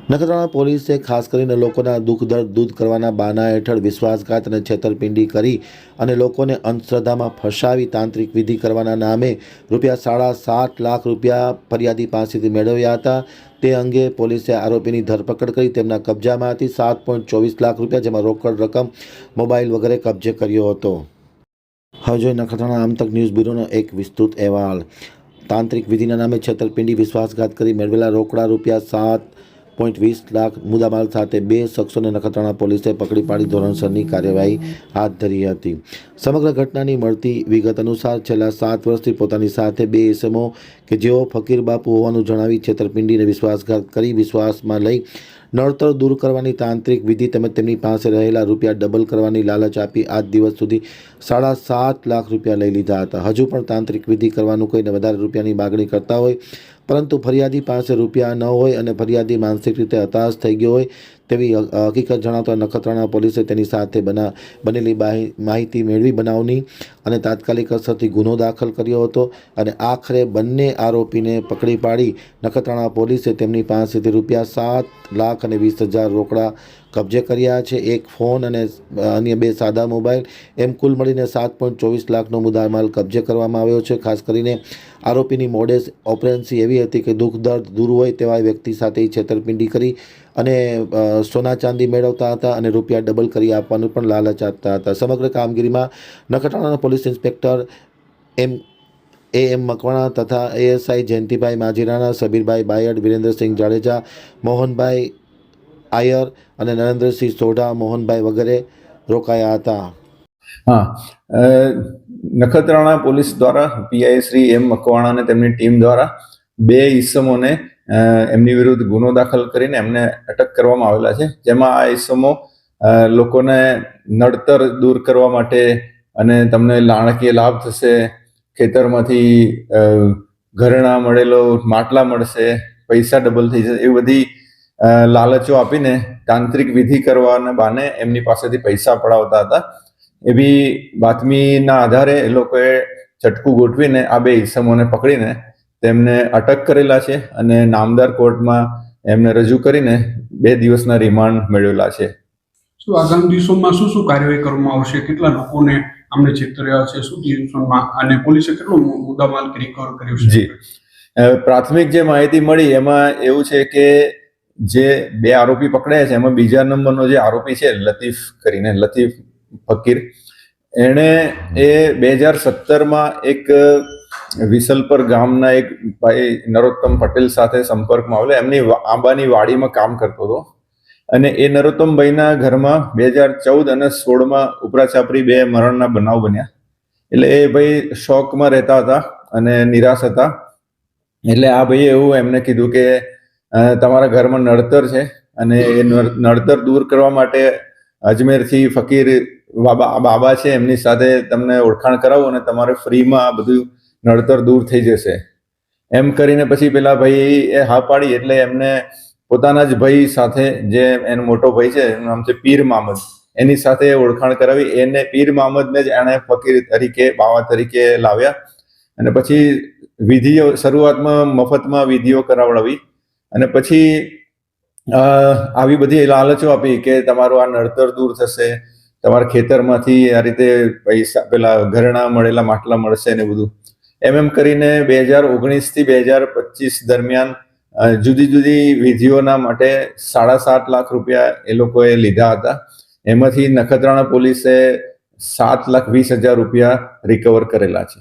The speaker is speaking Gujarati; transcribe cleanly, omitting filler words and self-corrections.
નખત્રાણા પોલીસે ખાસ કરીને લોકોના દુઃખ દર્દ દૂર કરવાના બહાના હેઠળ વિશ્વાસઘાત અને છેતરપિંડી કરી અને લોકોને અંધશ્રદ્ધામાં ફસાવી તાંત્રિક વિધિ કરવાના નામે ₹7.5 લાખ ફરિયાદી પાસેથી મેળવ્યા હતા। તે અંગે પોલીસે આરોપીની ધરપકડ કરી તેમના કબજામાંથી ₹7.24 લાખ જેમાં રોકડ રકમ, મોબાઈલ વગેરે કબજે કર્યો હતો। હવે જોઈએ નખત્રાણા આમતક ન્યૂઝ બ્યુરોનો એક વિસ્તૃત અહેવાલ। તાંત્રિક વિધિના નામે છેતરપિંડી વિશ્વાસઘાત કરી મેળવેલા રોકડા ₹7.20 લાખ મુદ્દામાલ સાથે 2 શખ્સોને નખત્રાણા પોલીસે પકડી પાડી ધોરણસરની કાર્યવાહી હાથ ધરી હતી। સમગ્ર ઘટનાની મળતી વિગત અનુસાર છેલ્લા 7 વર્ષથી પોતાની સાથે 2 ઇસમો કે જેઓ ફકીર બાપુ હોવાનું જણાવી છેતરપિંડીને વિશ્વાસઘાત કરી વિશ્વાસમાં લઈ નડતર દૂર કરવાની તાંત્રિક વિધિ તેમજ તેમની પાસે રહેલા રૂપિયા ડબલ કરવાની લાલચ આપી આજ દિવસ સુધી ₹7.5 લાખ લઈ લીધા હતા। હજુ પણ તાંત્રિક વિધિ કરવાનું કોઈને વધારે રૂપિયાની માગણી કરતા હોય પરંતુ ફરિયાદી પાસે રૂપિયા ન હોય અને ફરિયાદી માનસિક રીતે હતાશ થઈ ગયો હોય તેવી હકીકત જણાવતા નખત્રાણા પોલીસે તેની સાથે બનેલી માહિતી મેળવી બનાવની અને તાત્કાલિક અસરથી ગુનો દાખલ કર્યો હતો અને આખરે બંને આરોપીને પકડી પાડી નખત્રાણા પોલીસે તેમની પાસેથી ₹7,20,000 રોકડા કબજે કર્યા છે। એક ફોન અને અન્ય 2 સાદા મોબાઈલ એમ કુલ મળીને ₹7.24 લાખનો મુદ્દામાલ કબજે કરવામાં આવ્યો છે। ખાસ કરીને આરોપીની મોડેસ ઓપરેન્સી એવી હતી કે દુઃખ દર્દ દૂર હોય તેવા વ્યક્તિ સાથે છેતરપિંડી કરી અને સોના ચાંદી મેળવતા હતા અને રૂપિયા ડબલ કરી આપવાનું પણ લાલચ આપતા હતા। સમગ્ર કામગીરીમાં નખત્રાણાના પોલીસ ઇન્સ્પેક્ટર એમ મકવાણા તથા ASI જયંતિભાઈ માજીરાણા, સબીરભાઈ બાયડ, વિરેન્દ્રસિંહ જાડેજા, મોહનભાઈ આયર અને નરેન્દ્રસિંહ સોઢા, મોહનભાઈ વગેરે રોકાયા હતા। હા, નખત્રાણા પોલીસ દ્વારા PI શ્રી એમ મકવાણા અને તેમની ટીમ દ્વારા 2 ઈસમોને એમની વિરુદ્ધ ગુનો દાખલ કરીને એમને અટક કરવામાં આવેલા છે। જેમાં આ ઈસમો લોકોને નડતર દૂર કરવા માટે અને તમને નાણાકીય લાભ થશે, ખેતરમાંથી ઘરેણાં મળેલો માટલા મળશે, પૈસા ડબલ થઈ જશે, એ બધી લાલચો આપીને તાંત્રિક વિધિ કરવાના બહાને એમની પાસેથી પૈસા પડાવતા હતા। એવી બાતમીના આધારે એ લોકોએ ચટકું ગોઠવીને આ 2 ઈસમોને પકડીને તેમને અટક કરેલા છે અને નામદાર કોર્ટમાં એમને રજૂ કરીને 2 દિવસના રિમાન્ડ મેળવેલા છે। શું આગામી દિવસોમાં શું કાર્યવાહી કરવામાં આવશે? કેટલા લોકોને આમને છેતર્યા છે? શું દિવસોમાં અને પોલીસે કેટલો મુદ્દામાલ રિકવર કર્યો છે? જી, પ્રાથમિક જે માહિતી મળી એમાં એવું છે કે જે 2 આરોપી પકડાયા છે એમાં બીજા નંબરનો જે આરોપી છે લતીફ ફકીર, એણે 2017માં એક વિસલપર ગામના એક ભાઈ નરોત્તમ પટેલ સાથે સંપર્કમાં આવેલો। એમની આંબાની વાડીમાં કામ કરતો હતો અને એ નરોત્તમભાઈના ઘરમાં 2014 અને 16માં ઉપરાછાપરી 2 મરણના બનાવ બન્યા। એટલે એ ભાઈ શોકમાં રહેતા હતા અને નિરાશ હતા। એટલે આ ભાઈએ એવું એમને કીધું કે તમારા ઘરમાં નડતર છે અને એ નડતર દૂર કરવા માટે અજમેરથી ફકીર બાબા છે એમની સાથે તમને ઓળખાણ કરાવું અને તમારે ફ્રીમાં આ બધું નડતર દૂર થઈ જશે એમ કરીને પછી પેલા ભાઈ એ હા પાડી। એટલે એમને પોતાના જ ભાઈ સાથે, જે એનો મોટો ભાઈ છે એનું નામ છે પીર મામદ, એની સાથે ઓળખાણ કરાવી। એને પીર મામદને જ એણે ફકીર તરીકે, બાવા તરીકે લાવ્યા અને પછી વિધિઓ શરૂઆતમાં મફતમાં વિધિઓ કરાવડાવી અને પછી આવી બધી લાલચો આપી કે તમારું આ નડતર દૂર થશે, તમારા ખેતરમાંથી આ રીતે પૈસા, પેલા ઘરેણાં મળેલા માટલા મળશે ને બધું એમ કરીને 2019 થી 2025 દરમિયાન જુદી જુદી વિધિઓના માટે ₹7.5 લાખ એ લોકોએ લીધા હતા। એમાંથી નખત્રાણા પોલીસે ₹7,20,000 રિકવર કરેલા છે।